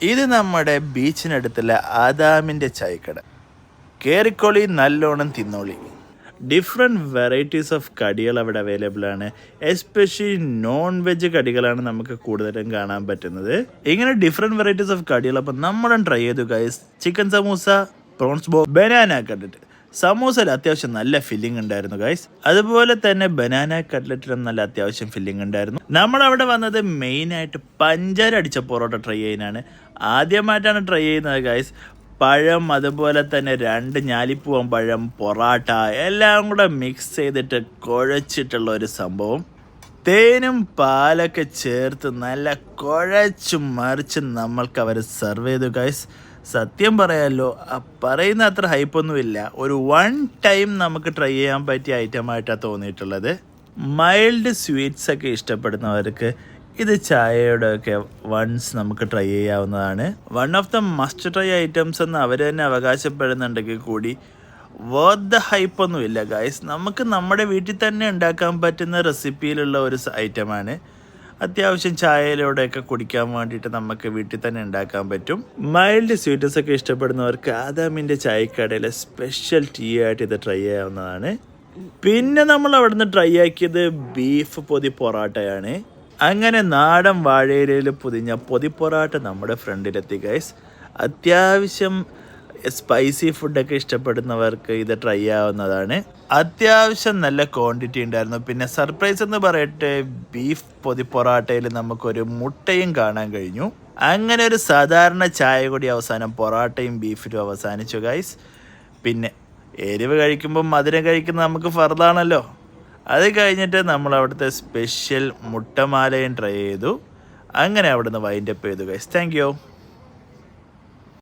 ഇത് നമ്മുടെ ബീച്ചിനടുത്തുള്ള ആദാമിൻ്റെ ചായക്കട. കയറിക്കോളി, നല്ലോണം തിന്നോളി. ഡിഫറെൻറ്റ് വെറൈറ്റീസ് ഓഫ് കടികൾ അവിടെ അവൈലബിൾ ആണ്. എസ്പെഷ്യലി നോൺ വെജ് കടികളാണ് നമുക്ക് കൂടുതലും കാണാൻ പറ്റുന്നത്. ഇങ്ങനെ ഡിഫറെൻറ്റ് വെറൈറ്റീസ് ഓഫ് കടികൾ അപ്പം നമ്മളും ട്രൈ ചെയ്തു ഗൈസ്. ചിക്കൻ സമൂസ, പ്രോൺസ് ബോ, ബനാന കട്ട്ലറ്റ്. സമൂസയിൽ അത്യാവശ്യം നല്ല ഫില്ലിംഗ് ഉണ്ടായിരുന്നു ഗൈസ്. അതുപോലെ തന്നെ ബനാന കട്ട്ലറ്റിലും നല്ല അത്യാവശ്യം ഫില്ലിംഗ് ഉണ്ടായിരുന്നു. നമ്മളവിടെ വന്നത് മെയിനായിട്ട് പഞ്ചാര അടിച്ച പൊറോട്ട ട്രൈ ചെയ്യാനാണ്. ആദ്യമായിട്ടാണ് ട്രൈ ചെയ്യുന്നത് ഗൈസ്. പഴം, അതുപോലെ തന്നെ 2 ഞാലിപ്പൂവൻ പഴം, പൊറാട്ട എല്ലാം കൂടെ മിക്സ് ചെയ്തിട്ട് കുഴച്ചിട്ടുള്ള ഒരു സംഭവം. തേനും പാലൊക്കെ ചേർത്ത് നല്ല കുഴച്ച് മറിച്ച് നമ്മൾക്ക് അവർ സെർവ് ചെയ്തു ഗൈസ്. സത്യം പറയാമല്ലോ, പറയുന്ന അത്ര ഹൈപ്പൊന്നുമില്ല. ഒരു 1 ടൈം നമുക്ക് ട്രൈ ചെയ്യാൻ പറ്റിയ ഐറ്റമായിട്ടാണ് തോന്നിയിട്ടുള്ളത്. മൈൽഡ് സ്വീറ്റ്സ് ഒക്കെ ഇഷ്ടപ്പെടുന്നവർക്ക് ഇത് ചായയോടെയൊക്കെ വൺസ് നമുക്ക് ട്രൈ ചെയ്യാവുന്നതാണ്. One of the must try items എന്ന് അവർ തന്നെ അവകാശപ്പെടുന്നുണ്ടെങ്കിൽ കൂടി വർത്ത് ദ ഹൈപ്പൊന്നുമില്ല ഗൈസ്. നമുക്ക് നമ്മുടെ വീട്ടിൽ തന്നെ ഉണ്ടാക്കാൻ പറ്റുന്ന റെസിപ്പിയിലുള്ള ഒരു ഐറ്റമാണ്. അത്യാവശ്യം ചായയിലൂടെയൊക്കെ കുടിക്കാൻ വേണ്ടിയിട്ട് നമുക്ക് വീട്ടിൽ തന്നെ ഉണ്ടാക്കാൻ പറ്റും. മൈൽഡ് സ്വീറ്റ്സ് ഒക്കെ ഇഷ്ടപ്പെടുന്നവർക്ക് ആദാമിൻ്റെ ചായക്കടയിലെ സ്പെഷ്യൽ ടീ ആയിട്ട് ഇത് ട്രൈ ചെയ്യാവുന്നതാണ്. പിന്നെ നമ്മൾ അവിടുന്ന് ട്രൈ ആക്കിയത് ബീഫ് പൊതി പൊറാട്ടയാണ്. അങ്ങനെ നാടൻ വാഴയിലയിൽ പൊതിഞ്ഞ പൊതി പൊറാട്ട നമ്മുടെ ഫ്രണ്ടിലെത്തി ഗൈസ്. അത്യാവശ്യം സ്പൈസി ഫുഡൊക്കെ ഇഷ്ടപ്പെടുന്നവർക്ക് ഇത് ട്രൈ ആവുന്നതാണ്. അത്യാവശ്യം നല്ല ക്വാണ്ടിറ്റി ഉണ്ടായിരുന്നു. പിന്നെ സർപ്രൈസ് എന്ന് പറയട്ടെ, ബീഫ് പൊതി പൊറാട്ടയിൽ നമുക്കൊരു മുട്ടയും കാണാൻ കഴിഞ്ഞു. അങ്ങനെ ഒരു സാധാരണ ചായ കൂടി അവസാനം പൊറാട്ടയും ബീഫിലും അവസാനിച്ചു ഗൈസ്. പിന്നെ എരിവ് കഴിക്കുമ്പോൾ മധുരം കഴിക്കുന്നത് നമുക്ക് ഫർദാണല്ലോ. അത് കഴിഞ്ഞിട്ട് നമ്മൾ അവിടുത്തെ സ്പെഷ്യൽ മുട്ടമാലയും ട്രൈ ചെയ്തു. അങ്ങനെ അവിടുന്ന് വൈൻഡപ്പ് ചെയ്തു ഗൈസ്. Thank you.